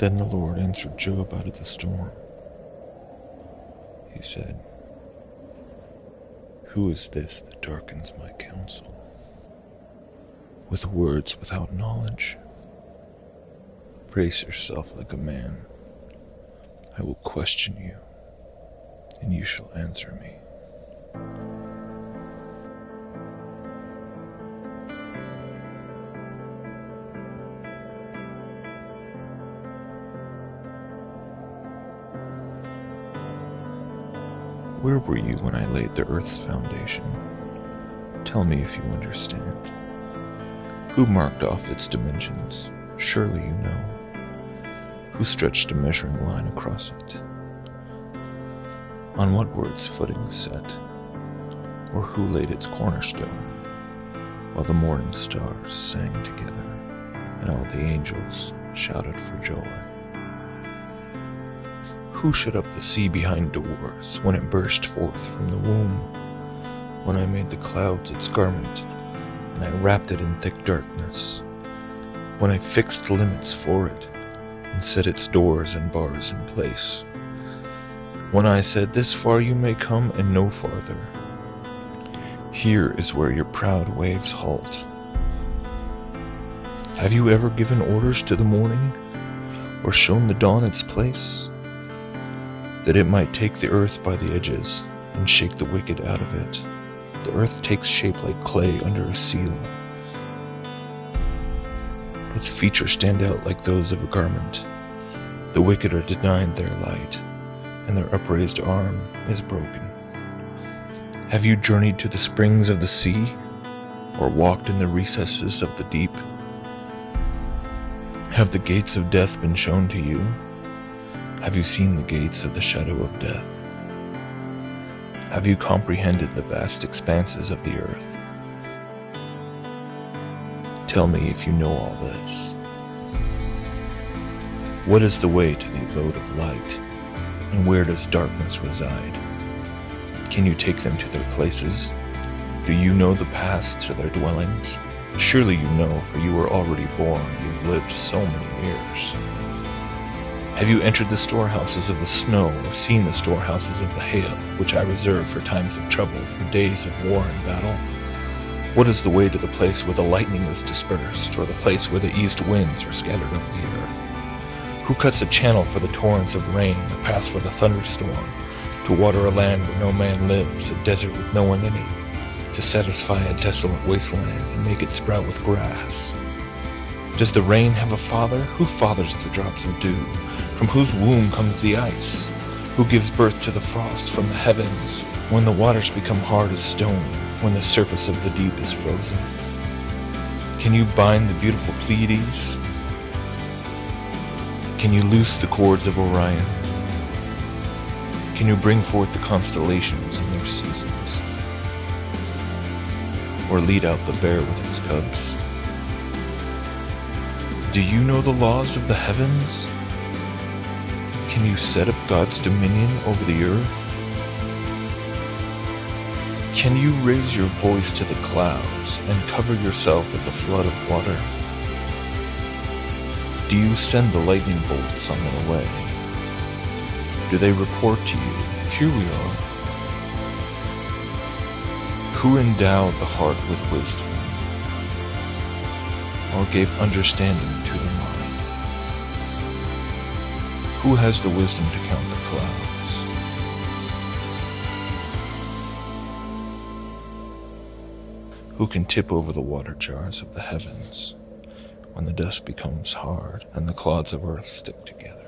Then the Lord answered Job out of the storm. He said, "Who is this that darkens my counsel with words without knowledge? Brace yourself like a man. I will question you, and you shall answer me." Where were you when I laid the earth's foundation? Tell me if you understand. Who marked off its dimensions? Surely you know. Who stretched a measuring line across it? On what word's footing set? Or who laid its cornerstone, while the morning stars sang together, and all the angels shouted for joy? Who shut up the sea behind doors when it burst forth from the womb? When I made the clouds its garment, and I wrapped it in thick darkness? When I fixed limits for it, and set its doors and bars in place? When I said, "This far you may come and no farther. Here is where your proud waves halt." Have you ever given orders to the morning, or shown the dawn its place, that it might take the earth by the edges and shake the wicked out of it? The earth takes shape like clay under a seal. Its features stand out like those of a garment. The wicked are denied their light, and their upraised arm is broken. Have you journeyed to the springs of the sea, or walked in the recesses of the deep? Have the gates of death been shown to you? Have you seen the gates of the shadow of death? Have you comprehended the vast expanses of the earth? Tell me if you know all this. What is the way to the abode of light, and where does darkness reside? Can you take them to their places? Do you know the paths to their dwellings? Surely you know, for you were already born. You've lived so many years. Have you entered the storehouses of the snow, or seen the storehouses of the hail, which I reserve for times of trouble, for days of war and battle? What is the way to the place where the lightning is dispersed, or the place where the east winds are scattered over the earth? Who cuts a channel for the torrents of rain, a path for the thunderstorm, to water a land where no man lives, a desert with no one in it, to satisfy a desolate wasteland and make it sprout with grass? Does the rain have a father? Who fathers the drops of dew? From whose womb comes the ice? Who gives birth to the frost from the heavens, when the waters become hard as stone, when the surface of the deep is frozen? Can you bind the beautiful Pleiades? Can you loose the cords of Orion? Can you bring forth the constellations in their seasons, or lead out the bear with its cubs? Do you know the laws of the heavens? Can you set up God's dominion over the earth? Can you raise your voice to the clouds and cover yourself with a flood of water? Do you send the lightning bolts on their way? Do they report to you, "Here we are"? Who endowed the heart with wisdom, or gave understanding to the mind? Who has the wisdom to count the clouds? Who can tip over the water jars of the heavens when the dust becomes hard and the clods of earth stick together?